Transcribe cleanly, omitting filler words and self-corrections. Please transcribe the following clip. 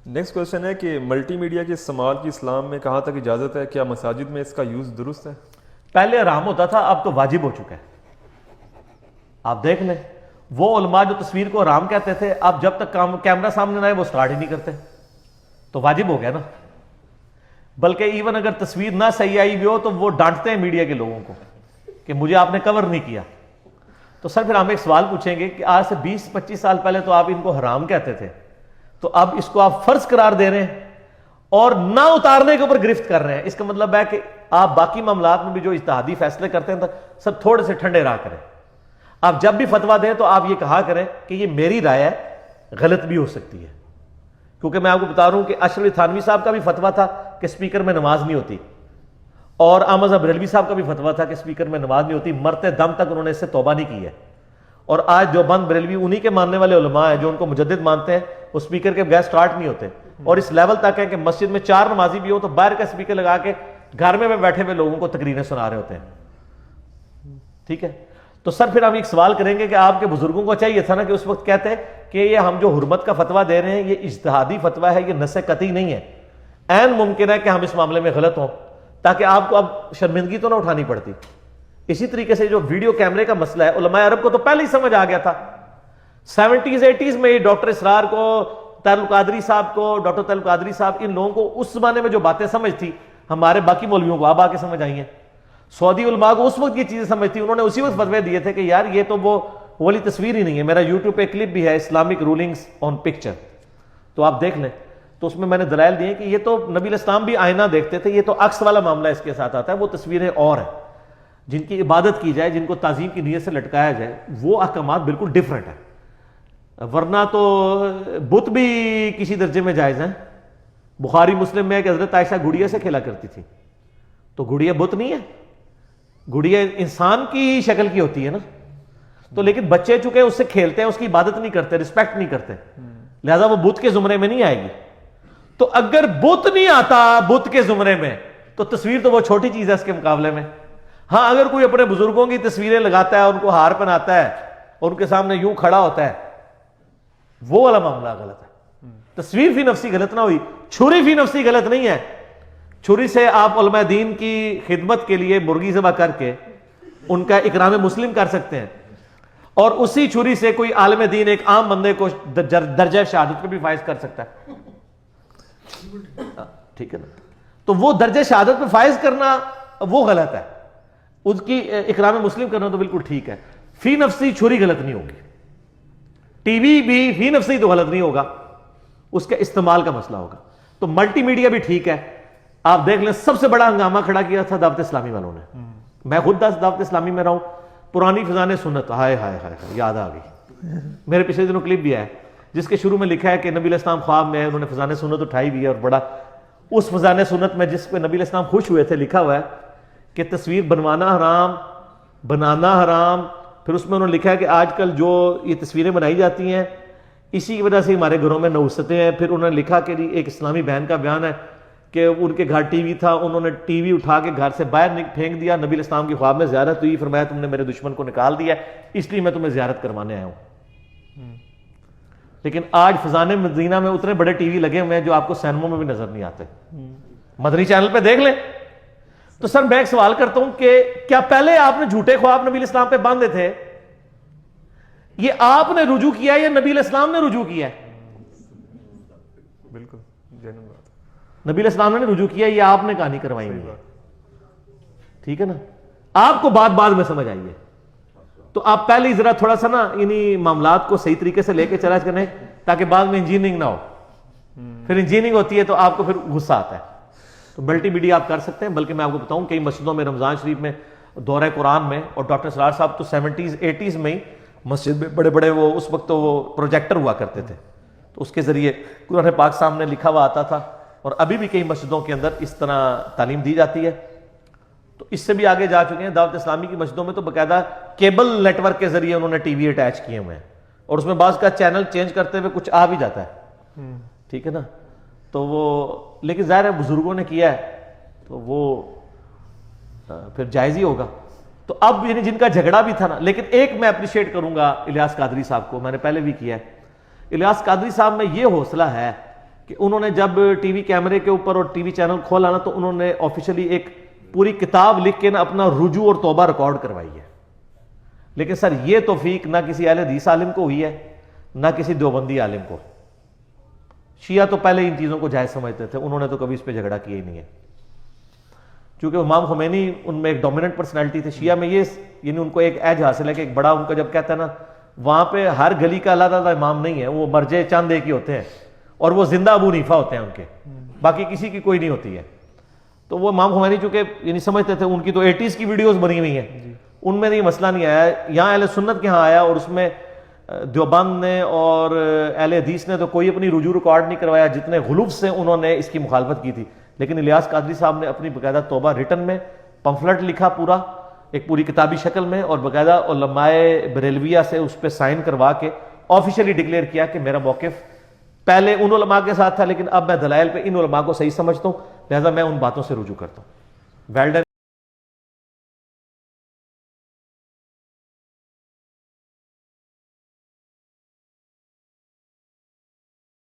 Next question ہے کہ multi media کے استعمال کی اسلام میں کہاں تک اجازت ہے؟ کیا مساجد میں اس کا یوز درست ہے؟ پہلے حرام ہوتا تھا، اب تو واجب ہو چکا ہے. آپ دیکھ لیں وہ علماء جو تصویر کو حرام کہتے تھے، اب جب تک کیمرہ سامنے نہ آئے وہ سٹارٹ ہی نہیں کرتے، تو واجب ہو گیا نا. بلکہ ایون اگر تصویر نہ صحیح آئی بھی ہو تو وہ ڈانٹتے ہیں میڈیا کے لوگوں کو کہ مجھے آپ نے کور نہیں کیا. تو سر پھر ہم ایک سوال پوچھیں گے کہ آج سے 20-25 سال پہلے تو آپ ان کو حرام کہتے تھے، تو اب اس کو آپ فرض قرار دے رہے ہیں اور نہ اتارنے کے اوپر گرفت کر رہے ہیں. اس کا مطلب ہے کہ آپ باقی معاملات میں بھی جو اجتہادی فیصلے کرتے ہیں تو سر تھوڑے سے ٹھنڈے رہا کریں. آپ جب بھی فتویٰ دیں تو آپ یہ کہا کریں کہ یہ میری رائے ہے، غلط بھی ہو سکتی ہے. کیونکہ میں آپ کو بتا رہا ہوں کہ اشرف تھانوی صاحب کا بھی فتویٰ تھا کہ سپیکر میں نماز نہیں ہوتی، اور احمد بریلوی صاحب کا بھی فتویٰ تھا کہ سپیکر میں نماز نہیں ہوتی. مرتے دم تک انہوں نے اس سے توبہ نہیں کی ہے. اور آج جو بند بریلوی انہی کے ماننے والے علماء ہیں جو ان کو مجدد مانتے ہیں، وہ سپیکر کے بغیر سٹارٹ نہیں ہوتے. اور اس لیول تک ہے کہ مسجد میں 4 نمازی بھی ہو تو باہر کا سپیکر لگا کے گھر میں بیٹھے ہوئے لوگوں کو تقریریں سنا رہے ہوتے ہیں. ٹھیک ہے، تو سر پھر ہم ایک سوال کریں گے کہ آپ کے بزرگوں کو چاہیے تھا نا کہ اس وقت کہتے کہ یہ ہم جو حرمت کا فتویٰ دے رہے ہیں یہ اجتہادی فتویٰ ہے، یہ نص قطعی نہیں ہے. عین ممکن ہے کہ ہم اس معاملے میں غلط ہوں تاکہ آپ کو اب شرمندگی تو نہ اٹھانی پڑتی. اسی طریقے سے جو ویڈیو کیمرے کا مسئلہ ہے، علماء عرب کو تو پہلے ہی سمجھ آ گیا تھا. 70s 80s میں ڈاکٹر اسرار کو، طاہر القادری صاحب کو، ڈاکٹر طاہر القادری صاحب، ان لوگوں کو اس زمانے میں جو باتیں سمجھ تھی ہمارے باقی مولویوں کو اب آ کے سمجھ آئی ہیں. سعودی علماء کو اس وقت یہ چیزیں سمجھ تھی، انہوں نے اسی وقت فتوے دیے تھے کہ یار یہ تو وہ والی تصویر ہی نہیں ہے. میرا یوٹیوب پہ کلپ بھی ہے، اسلامک رولنگز آن پکچر، تو آپ دیکھ لیں. تو اس میں میں نے دلائل دیے کہ یہ تو نبی علیہ السلام بھی آئینہ دیکھتے تھے، یہ تو عکس والا معاملہ اس کے ساتھ آتا ہے. وہ تصویریں اور ہیں جن کی عبادت کی جائے، جن کو تعظیم کی نیت سے لٹکایا جائے، وہ احکامات بالکل ڈیفرنٹ ہیں. ورنہ تو بت بھی کسی درجے میں جائز ہیں. بخاری مسلم میں کہ حضرت عائشہ گڑیا سے کھیلا کرتی تھی، تو گڑیا بت نہیں ہے، گڑیا انسان کی شکل کی ہوتی ہے نا. تو لیکن بچے چونکہ اس سے کھیلتے ہیں، اس کی عبادت نہیں کرتے، رسپیکٹ نہیں کرتے، لہذا وہ بت کے زمرے میں نہیں آئے گی. تو اگر بت نہیں آتا بت کے زمرے میں تو تصویر تو وہ چھوٹی چیز ہے اس کے مقابلے میں. ہاں اگر کوئی اپنے بزرگوں کی تصویریں لگاتا ہے، ان کو ہار پہناتا ہے اور ان کے سامنے یوں کھڑا ہوتا ہے، وہ والا معاملہ غلط ہے. تصویر فی نفسی غلط نہ ہوئی، چھری فی نفسی غلط نہیں ہے. چھری سے آپ علماء دین کی خدمت کے لیے مرغی ذبح کر کے ان کا اکرام مسلم کر سکتے ہیں، اور اسی چھری سے کوئی عالم دین ایک عام بندے کو درجہ شہادت پہ بھی فائز کر سکتا ہے. ٹھیک ہے نا. تو وہ درجہ شہادت پہ فائز کرنا وہ غلط ہے، اس کی اکرام مسلم کرنا تو بالکل ٹھیک ہے. فی نفسی چھری غلط نہیں ہوگی، ٹی وی بھی فی نفسی تو غلط نہیں ہوگا، اس کے استعمال کا مسئلہ ہوگا. تو ملٹی میڈیا بھی ٹھیک ہے. آپ دیکھ لیں سب سے بڑا ہنگامہ کھڑا کیا تھا دعوت اسلامی والوں نے. میں خود دعوت اسلامی میں رہا ہوں. پرانی فضان سنت، ہائے ہائے ہائے یاد آ گئی. میرے پچھلے دنوں کلپ بھی ہے جس کے شروع میں لکھا ہے کہ نبی علیہ السلام خواب میں انہوں نے فضان سنت اٹھائی بھی ہے، اور بڑا اس فضان سنت میں جس پہ نبی علیہ السلام خوش ہوئے تھے لکھا ہوا ہے کہ تصویر بنوانا حرام، بنانا حرام. پھر اس میں انہوں نے لکھا ہے کہ آج کل جو یہ تصویریں بنائی جاتی ہیں اسی کی وجہ سے ہمارے گھروں میں نوستیں ہیں. پھر انہوں نے لکھا کہ ایک اسلامی بہن کا بیان ہے کہ ان کے گھر ٹی وی تھا، انہوں نے ٹی وی اٹھا کے گھر سے باہر پھینک دیا. نبی علیہ السلام کی خواب میں زیارت ہوئی، فرمایا تم نے میرے دشمن کو نکال دیا اس لیے میں تمہیں زیارت کروانے آیا ہوں. لیکن آج فضان مدینہ میں اتنے بڑے ٹی وی لگے ہوئے ہیں جو آپ کو سینموں میں بھی نظر نہیں آتے. مدنی چینل پہ دیکھ لیں. تو سر میں ایک سوال کرتا ہوں کہ کیا پہلے آپ نے جھوٹے خواب نبی علیہ السلام پہ باندھے تھے؟ یہ آپ نے رجوع کیا ہے یا نبی علیہ السلام نے رجوع کیا ہے؟ بالکل نبی علیہ السلام نے رجوع کیا ہے، یہ آپ نے کہانی کروائی ہوئی ہے. ٹھیک ہے نا. آپ کو بعد میں سمجھ آئی ہے تو آپ پہلے ہی ذرا تھوڑا سا نا انہی معاملات کو صحیح طریقے سے لے کے چلا کریں تاکہ بعد میں انجینئرنگ نہ ہو. پھر انجینئرنگ ہوتی ہے تو آپ کو پھر غصہ آتا ہے. تو ملٹی میڈیا آپ کر سکتے ہیں. بلکہ میں آپ کو بتاؤں کئی مسجدوں میں رمضان شریف میں دورہ قرآن میں، اور ڈاکٹر سرار صاحب تو 70s 80s میں ہی مسجد میں بڑے بڑے وہ اس وقت تو وہ پروجیکٹر ہوا کرتے تھے، تو اس کے ذریعے قرآن پاک سامنے لکھا ہوا آتا تھا. اور ابھی بھی کئی مسجدوں کے اندر اس طرح تعلیم دی جاتی ہے. تو اس سے بھی آگے جا چکے ہیں. دعوت اسلامی کی مسجدوں میں تو باقاعدہ کیبل نیٹ ورک کے ذریعے انہوں نے ٹی وی اٹیچ کیے ہوئے ہیں، اور اس میں بعض کا چینل چینج کرتے ہوئے کچھ آ بھی جاتا ہے. ٹھیک ہے نا. تو وہ لیکن ظاہر ہے بزرگوں نے کیا ہے تو وہ پھر جائز ہی ہوگا. تو اب یعنی جن کا جھگڑا بھی تھا نا، لیکن ایک میں اپریشیٹ کروں گا الیاس قادری صاحب کو، میں نے پہلے بھی کیا ہے. الیاس قادری صاحب میں یہ حوصلہ ہے کہ انہوں نے جب ٹی وی کیمرے کے اوپر اور ٹی وی چینل کھولا نا تو انہوں نے آفیشلی ایک پوری کتاب لکھ کے نا اپنا رجوع اور توبہ ریکارڈ کروائی ہے. لیکن سر یہ توفیق نہ کسی اہل حدیث عالم کو ہوئی ہے نہ کسی دیوبندی عالم کو. شیعہ تو پہلے ان چیزوں کو جائز سمجھتے تھے, انہوں نے تو کبھی اس پہ جھگڑا کیا ہی نہیں ہے. چونکہ امام خمینی ان میں ایک ڈومیننٹ پرسنالٹی تھے. شیعہ میں یہ یعنی ان کو ایک ایج حاصل ہے کہ ایک بڑا ان کا جب کہتا ہے نا وہاں پہ ہر گلی کا علیحدہ امام نہیں ہے, وہ مرجع چند ایک ہی ہوتے ہیں اور وہ زندہ ابو حنیفہ ہوتے ہیں ان کے, باقی کسی کی کوئی نہیں ہوتی ہے. تو وہ امام خمینی چونکہ یعنی سمجھتے تھے, ان کی تو 80s کی ویڈیوز بنی ہوئی ہیں, ان میں یہ مسئلہ نہیں آیا. یہاں اہل سنت کے ہاں آیا اور اس میں دیوبند نے اور اہل حدیث نے تو کوئی اپنی رجوع ریکارڈ نہیں کروایا, جتنے غلوف سے انہوں نے اس کی مخالفت کی تھی. لیکن الیاس قادری صاحب نے اپنی باقاعدہ توبہ ریٹن میں پمفلٹ لکھا پورا, ایک پوری کتابی شکل میں, اور باقاعدہ علماء بریلویہ سے اس پہ سائن کروا کے آفیشلی ڈکلیئر کیا کہ میرا موقف پہلے ان علماء کے ساتھ تھا لیکن اب میں دلائل پہ ان علماء کو صحیح سمجھتا ہوں, لہذا میں ان باتوں سے رجوع کرتا ہوں. Well done.